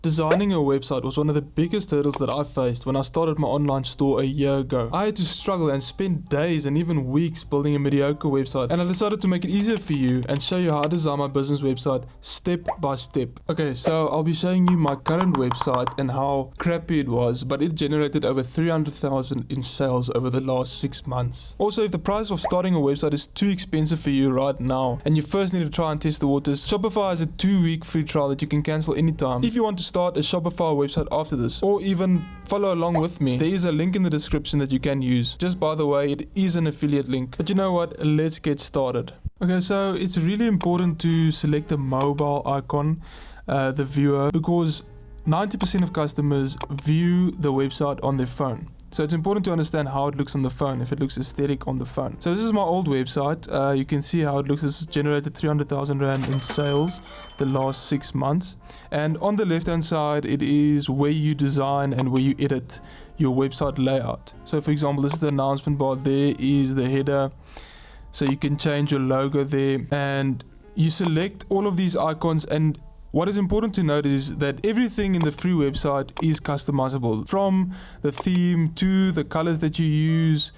Designing a website was one of the biggest hurdles that I faced when I started my online store a year ago. I had to struggle and spend days and even weeks building a mediocre website, and I decided to make it easier for you and show you how to design my business website step by step. Okay, so I'll be showing you my current website and how crappy it was, but it generated over 300,000 in sales over the last 6 months. Also, if the price of starting a website is too expensive for you right now and you first need to try and test the waters, Shopify has a 2-week free trial that you can cancel anytime. If you want to start a Shopify website after this, or even follow along with me, there is a link in the description that you can use. Just by the way, it is an affiliate link. But you know what? Let's get started. Okay, so it's really important to select the mobile icon, the viewer, because 90% of customers view the website on their phone. So it's important to understand how it looks on the phone, if it looks aesthetic on the phone. So this is my old website. You can see how it looks. It's generated 300,000 Rand in sales the last 6 months. And on the left hand side, it is where you design and where you edit your website layout. So for example, this is the announcement bar. There is the header. So you can change your logo there. And you select all of these icons, and what is important to note is that everything in the free website is customizable, from the theme to the colors that you use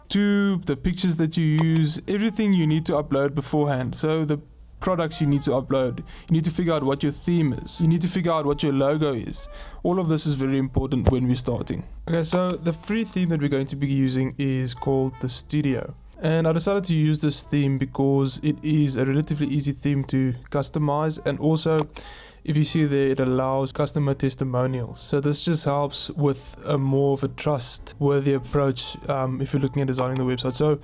to the pictures that you use. Everything you need to upload beforehand. So the products you need to upload, you need to figure out what your theme is, you need to figure out what your logo is. All of this is very important when we're starting. Okay, so the free theme that we're going to be using is called the Studio. And I decided to use this theme because it is a relatively easy theme to customize, and also if you see there, it allows customer testimonials. So this just helps with a more of a trustworthy approach if you're looking at designing the website. So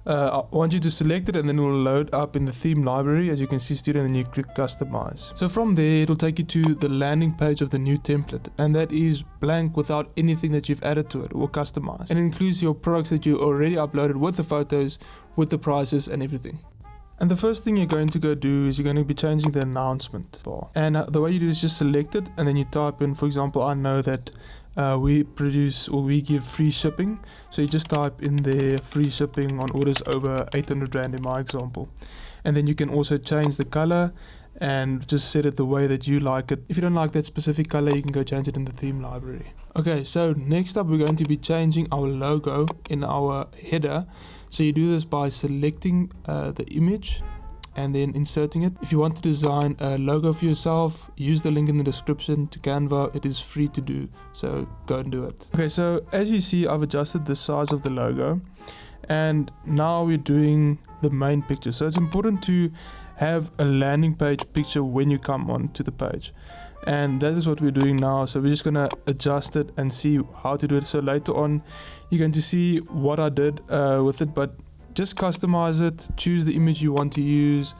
I want you to select it, and then it will load up in the theme library, as you can see, Studio, and then you click customize. So from there, it will take you to the landing page of the new template, and that is blank without anything that you've added to it or customized. And it includes your products that you already uploaded with the photos, with the prices and everything. And the first thing you're going to go do is you're going to be changing the announcement bar. And the way you do is just select it, and then you type in, for example, I know that we produce or we give free shipping. So you just type in there free shipping on orders over 800 Rand in my example. And then you can also change the color and just set it the way that you like it. If you don't like that specific color, you can go change it in the theme library. Okay, so next up, we're going to be changing our logo in our header. So you do this by selecting the image and then inserting it. If you want to design a logo for yourself, use the link in the description to Canva. It is free to do, so go and do it. Okay, so as you see, I've adjusted the size of the logo, and now we're doing the main picture. So it's important to have a landing page picture when you come onto the page, and that is what we're doing now. So we're just gonna adjust it and see how to do it. So later on, you're going to see what I did with it, but just customize it, choose the image you want to use,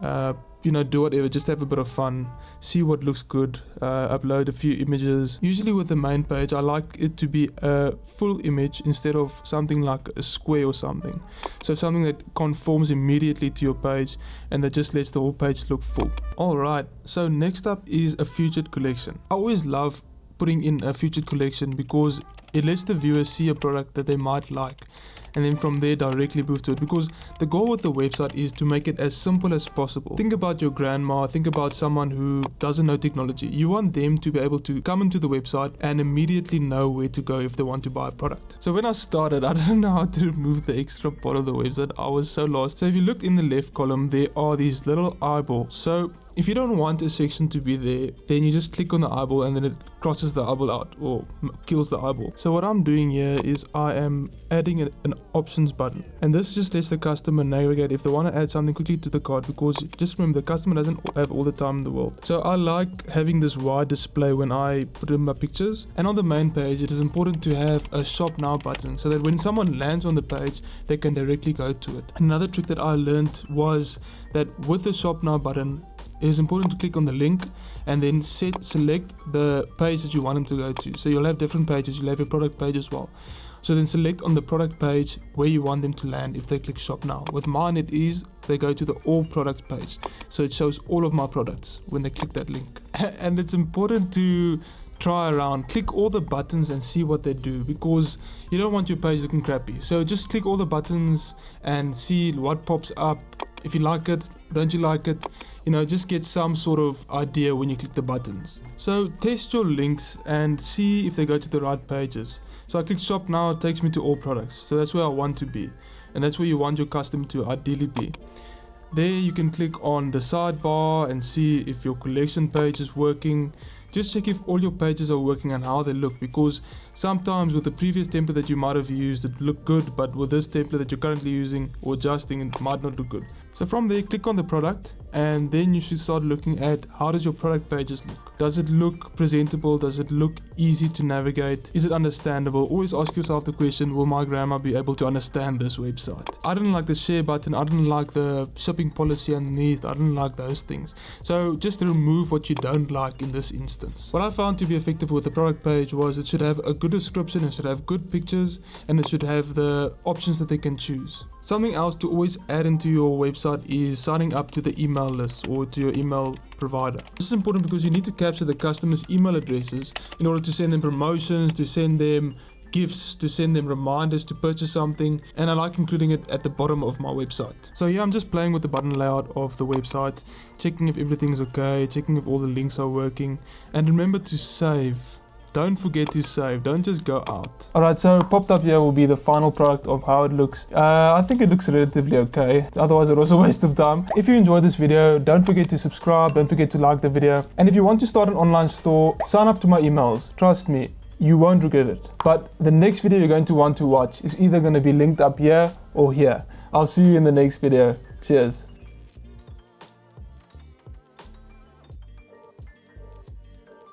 do whatever, just have a bit of fun, see what looks good, upload a few images. Usually with the main page, I like it to be a full image instead of something like a square or something. So something that conforms immediately to your page and that just lets the whole page look full. Alright, so next up is a featured collection. I always love putting in a featured collection because it lets the viewer see a product that they might like, and then from there directly move to it, because the goal with the website is to make it as simple as possible. Think about your grandma, think about someone who doesn't know technology. You want them to be able to come into the website and immediately know where to go if they want to buy a product. So when I started, I didn't know how to remove the extra part of the website. I was so lost. So if you looked in the left column, there are these little eyeballs. So if you don't want a section to be there, then you just click on the eyeball and then it crosses the eyeball out or kills the eyeball. So what I'm doing here is I am adding an options button, and this just lets the customer navigate if they want to add something quickly to the cart, because just remember, the customer doesn't have all the time in the world. So I like having this wide display when I put in my pictures. And on the main page, it is important to have a shop now button so that when someone lands on the page, they can directly go to it. Another trick that I learned was that with the shop now button, it is important to click on the link and then select the page that you want them to go to. So you'll have different pages, you'll have your product page as well. So then select on the product page where you want them to land if they click shop now. With mine, it is they go to the all products page. So it shows all of my products when they click that link. And it's important to try around, click all the buttons and see what they do, because you don't want your page looking crappy. So just click all the buttons and see what pops up. If you like it, Don't you like it? You know, just get some sort of idea when you click the buttons. So test your links and see if they go to the right pages. So I click shop now, it takes me to all products. So that's where I want to be. And that's where you want your customer to ideally be. There you can click on the sidebar and see if your collection page is working. Just check if all your pages are working and how they look, because sometimes with the previous template that you might have used it looked good, but with this template that you're currently using or adjusting it might not look good. So from there, click on the product and then you should start looking at how does your product pages look. Does it look presentable? Does it look easy to navigate? Is it understandable? Always ask yourself the question, will my grandma be able to understand this website? I didn't like the share button, I didn't like the shipping policy underneath, I didn't like those things. So just remove what you don't like in this instance. What I found to be effective with the product page was it should have a good description, it should have good pictures, and it should have the options that they can choose. Something else to always add into your website is signing up to the email list or to your email provider. This is important because you need to capture the customer's email addresses in order to send them promotions, to send them gifts, to send them reminders to purchase something, and I like including it at the bottom of my website. So yeah, I'm just playing with the button layout of the website, checking if everything's okay, checking if all the links are working, and remember to save. Don't forget to save, don't just go out. Alright, so popped up here will be the final product of how it looks. I think it looks relatively okay, otherwise it was a waste of time. If you enjoyed this video, don't forget to subscribe, don't forget to like the video. And if you want to start an online store, sign up to my emails, trust me, you won't regret it. But the next video you're going to want to watch is either going to be linked up here or here. I'll see you in the next video. Cheers.